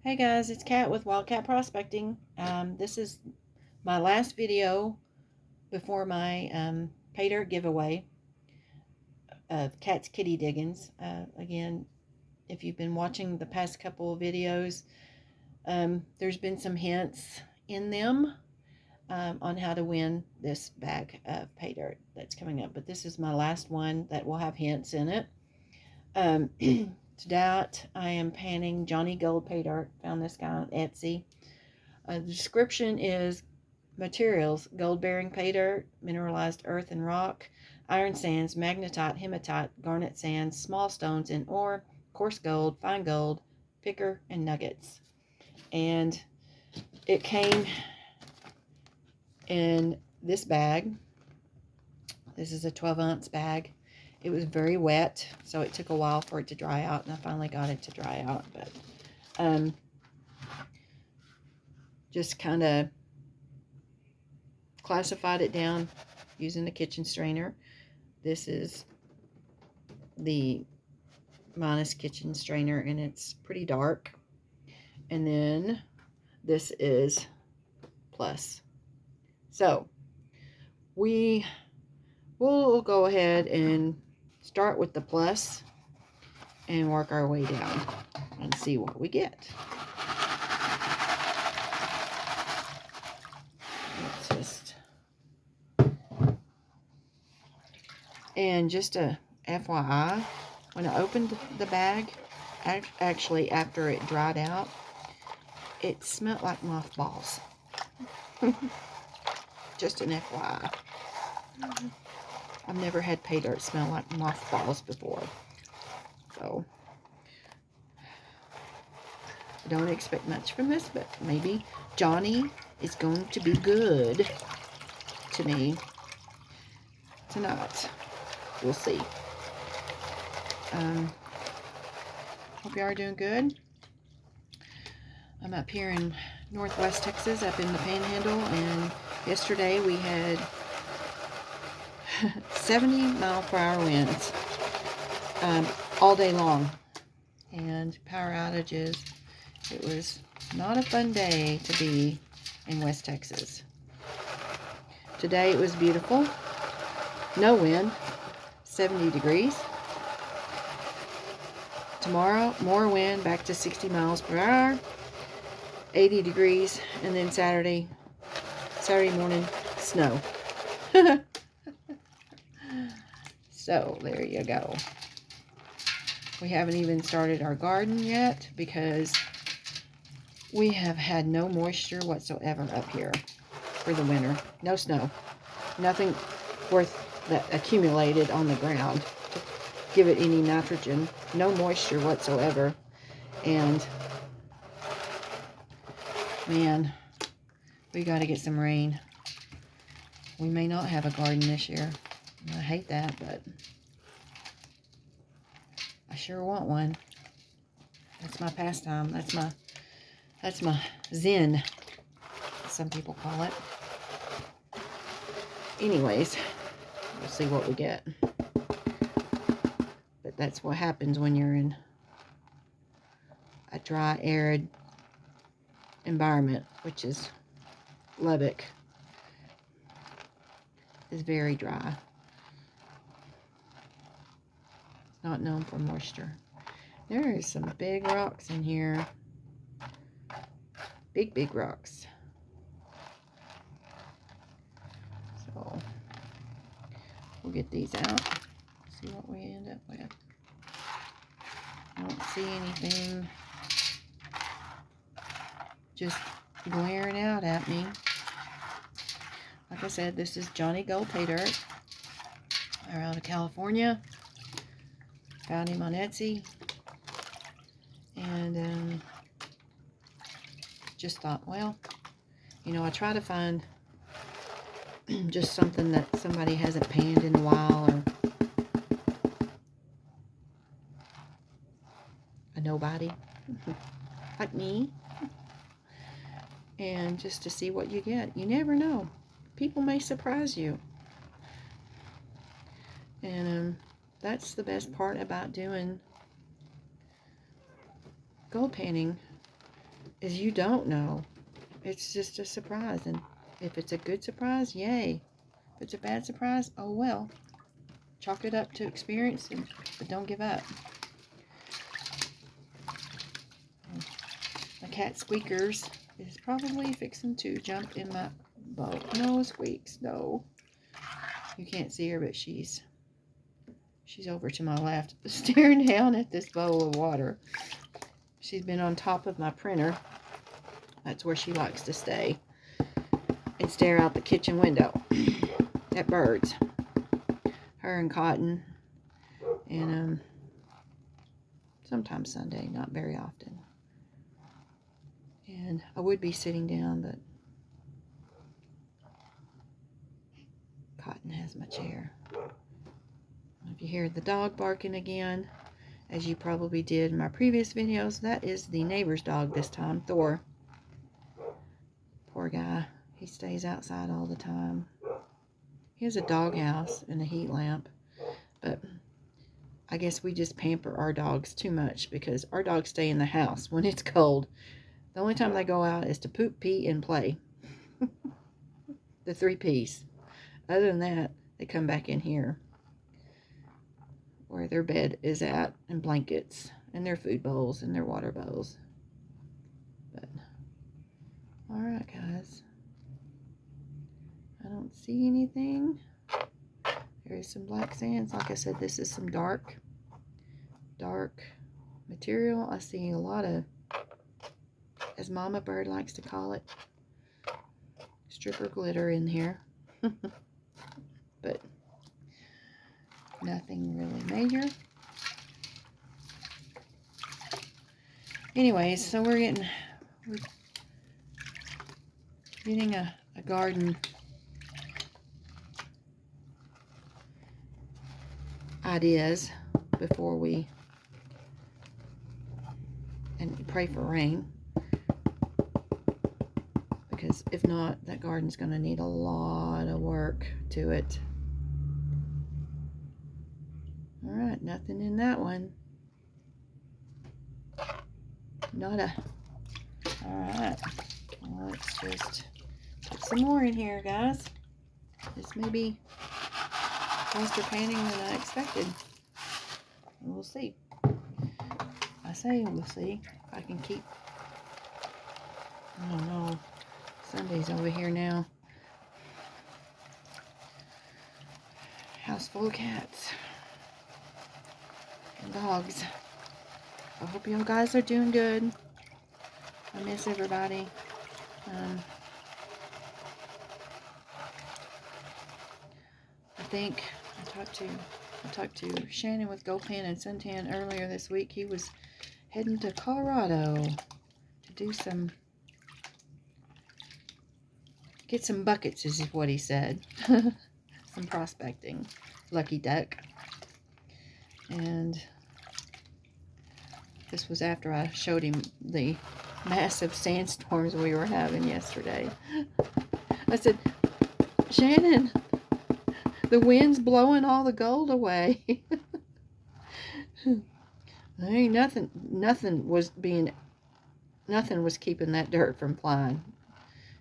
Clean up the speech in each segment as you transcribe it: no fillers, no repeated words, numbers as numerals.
Hey guys, it's Kat with Wildcat Prospecting. This is my last video before my Paydirt giveaway of Kat's Kitty Diggins. Again, if you've been watching the past couple of videos, there's been some hints in them on how to win this bag of Paydirt that's coming up. But this is my last one that will have hints in it. To that, I am panning Johnny Gold Paydirt. Found this guy on Etsy. The description is materials: gold-bearing paydirt, mineralized earth and rock, iron sands, magnetite, hematite, garnet sands, small stones in ore, coarse gold, fine gold, picker, and nuggets. And it came in this bag. This is a 12-ounce bag. It was very wet, so it took a while for it to dry out, and I finally got it to dry out. But just kind of classified it down using the kitchen strainer. This is the minus kitchen strainer, and it's pretty dark. And then this is plus. So we will go ahead and start with the plus and work our way down and see what we get. Let's just, and just a FYI, when I opened the bag, actually after it dried out, it smelled like mothballs. Just an FYI. I've never had Paydirt smell like mothballs before. So I don't expect much from this, but maybe Johnny is going to be good to me tonight. We'll see. Hope you are doing good. I'm up here in Northwest Texas, up in the Panhandle, and yesterday we had 70-mile-per-hour winds all day long, and power outages. It was not a fun day to be in West Texas. Today it was beautiful, no wind, 70 degrees. Tomorrow, more wind, back to 60 miles per hour, 80 degrees, and then Saturday morning, snow. So there you go. We haven't even started our garden yet because we have had no moisture whatsoever up here for the winter. No snow. Nothing worth that accumulated on the ground to give it any nitrogen. No moisture whatsoever. And man, we got to get some rain. We may not have a garden this year. I hate that, but I sure want one. That's my pastime. That's my zen, some people call it. Anyways, we'll see what we get. But that's what happens when you're in a dry, arid environment, which is Lubbock. Is very dry. It's not known for moisture. There is some big rocks in here. Big rocks. So we'll get these out. See what we end up with. I don't see anything just glaring out at me. Like I said, this is Johnny Gold Paydirt. They're out of California. Found him on Etsy. And just thought, well, you know, I try to find just something that somebody hasn't panned in a while, or a nobody like me. And just to see what you get. You never know. People may surprise you. And that's the best part about doing gold panning. is you don't know. It's just a surprise. And if it's a good surprise, yay. If it's a bad surprise, oh well. Chalk it up to experience, but don't give up. My cat Squeakers is probably fixing to jump in my bowl. No, Squeaks, no. You can't see her, but she's over to my left, staring down at this bowl of water. She's been on top of my printer. That's where she likes to stay. And stare out the kitchen window at birds. Her and Cotton. And sometimes Sunday, not very often. And I would be sitting down, but Cotton has my chair. If you hear the dog barking again, as you probably did in my previous videos, that is the neighbor's dog this time, Thor. Poor guy. He stays outside all the time. He has a doghouse and a heat lamp, but I guess we just pamper our dogs too much because our dogs stay in the house when it's cold. The only time they go out is to poop, pee, and play. The 3 P's. Other than that, they come back in here where their bed is at, and blankets, and their food bowls, and their water bowls. But, alright guys. I don't see anything. There is some black sands. Like I said, this is some dark material. I see a lot of, as Mama Bird likes to call it, stripper glitter in here. But nothing really major. Anyways, so we're getting a garden ideas before we pray for rain, because if not, that garden's going to need a lot of work to it. Alright, nothing in that one. Nada. Alright, well, let's just put some more in here, guys. This may be faster panning than I expected. We'll see. I say we'll see. If I can keep... I don't know. Sunday's over here now. House full of cats. And dogs. I hope you guys are doing good. I miss everybody. I think I talked to Shannon with GoPan and Suntan earlier this week. He was heading to Colorado to do get some buckets, is what he said. Some prospecting. Lucky duck. And this was after I showed him the massive sandstorms we were having yesterday. I said, Shannon, the wind's blowing all the gold away. There ain't nothing was keeping that dirt from flying.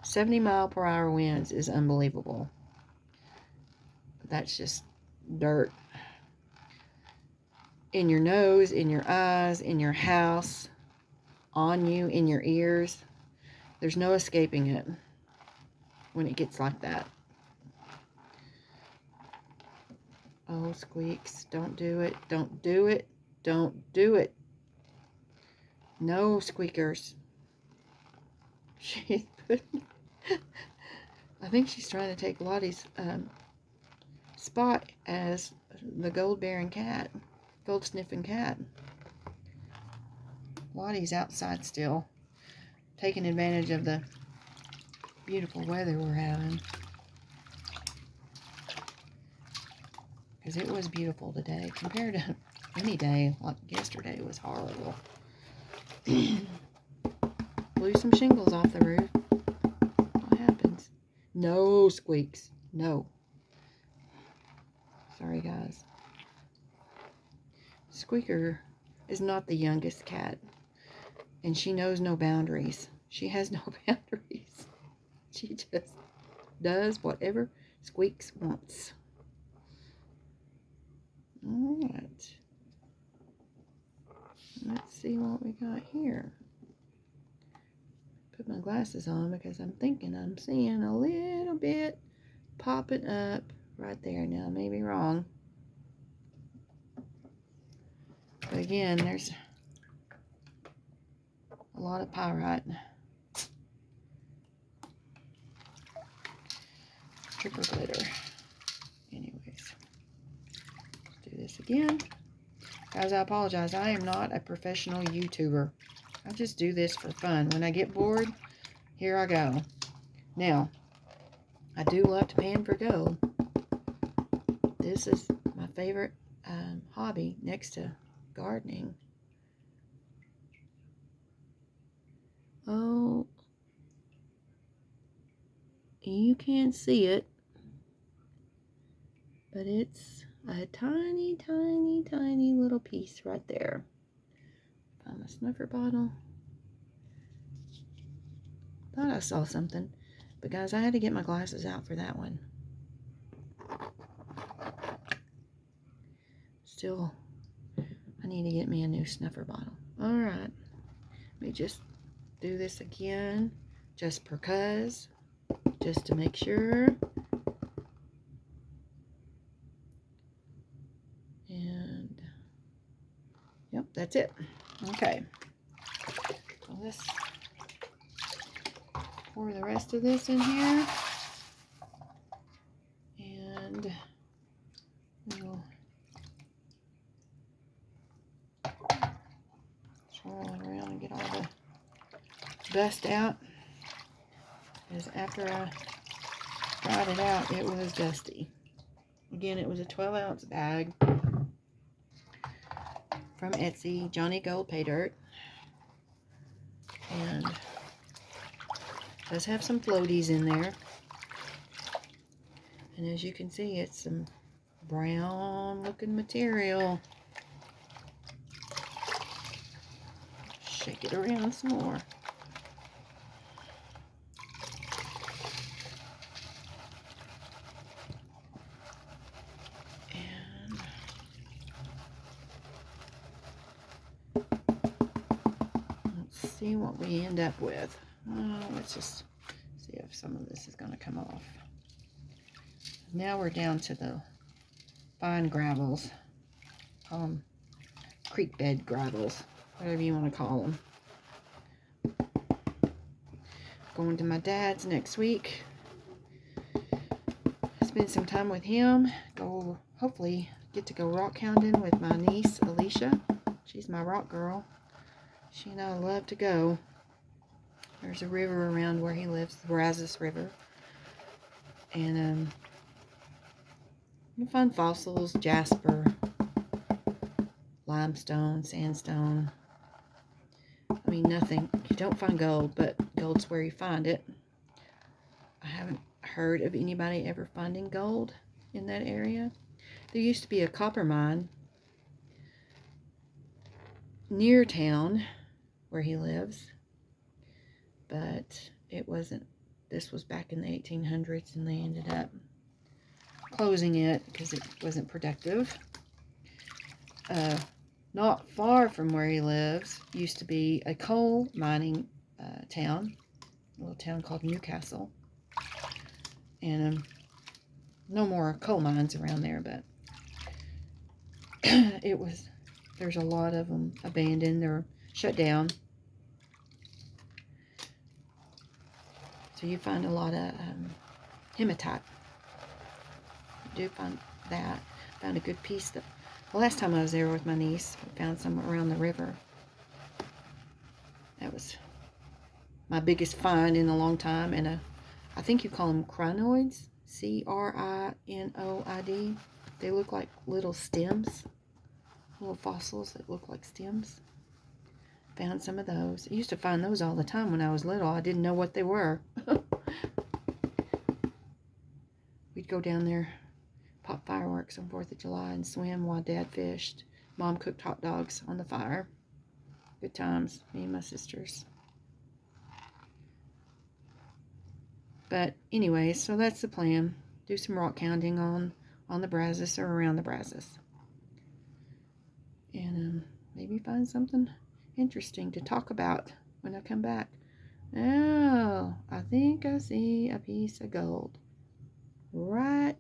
70-mile-per-hour winds is unbelievable. That's just dirt. In your nose, in your eyes, in your house, on you, in your ears. There's no escaping it when it gets like that. Oh, Squeaks, don't do it. Don't do it. Don't do it. No, Squeakers. I think she's trying to take Lottie's spot as the gold-bearing cat. Gold-sniffing cat. Lottie's outside still, taking advantage of the beautiful weather we're having. Because it was beautiful today, compared to any day. Like yesterday was horrible. Blew some shingles off the roof. What happens? No, Squeaks. No. Sorry, guys. Squeaker is not the youngest cat. And she knows no boundaries. She has no boundaries. She just does whatever Squeaks wants. Alright. Let's see what we got here. Put my glasses on because I'm thinking I'm seeing a little bit popping up right there. Now, I may be wrong. But again, there's a lot of pyrite. Triple glitter. Anyways, let's do this again. Guys, I apologize. I am not a professional YouTuber. I just do this for fun. When I get bored, here I go. Now, I do love to pan for gold. This is my favorite hobby next to gardening. Oh, you can't see it, but it's a tiny, tiny, tiny little piece right there. Found my snuffer bottle. Thought I saw something, but guys, I had to get my glasses out for that one. Still, I need to get me a new snuffer bottle. Alright, let me just do this again, just because, just to make sure. And, yep, that's it. Okay, so let's pour the rest of this in here. And we'll swirl it around and get all the dust out. Because after I dried it out, it was dusty. Again, it was a 12-ounce bag from Etsy, Johnny Gold Paydirt. And it does have some floaties in there. And as you can see, it's some brown looking material. Shake it around some more. And let's see what we end up with. Let's just see if some of this is going to come off. Now we're down to the fine gravels. Creek bed gravels, whatever you want to call them. Going to my dad's next week. Spend some time with him. Go, hopefully get to go rock hounding with my niece Alicia. She's my rock girl. She and I love to go. There's a river around where he lives, the Brazos River. And you find fossils, jasper, limestone, sandstone. I mean, nothing. You don't find gold, but gold's where you find it. I haven't heard of anybody ever finding gold in that area. There used to be a copper mine near town where he lives, but it wasn't. This was back in the 1800s, and they ended up closing it because it wasn't productive. Not far from where he lives used to be a coal mining town, a little town called Newcastle. And no more coal mines around there, but there's a lot of them abandoned or shut down. So you find a lot of hematite. You do find that. Found a good piece. The last time I was there with my niece, we found some around the river. That was my biggest find in a long time. And I think you call them crinoids. C-R-I-N-O-I-D. They look like little stems. Little fossils that look like stems. Found some of those. I used to find those all the time when I was little. I didn't know what they were. We'd go down there, pop fireworks on 4th of July and swim while Dad fished. Mom cooked hot dogs on the fire. Good times, me and my sisters. But anyway, so that's the plan. Do some rock hounding on the Brazos or around the Brazos. And maybe find something interesting to talk about when I come back. Oh, I think I see a piece of gold right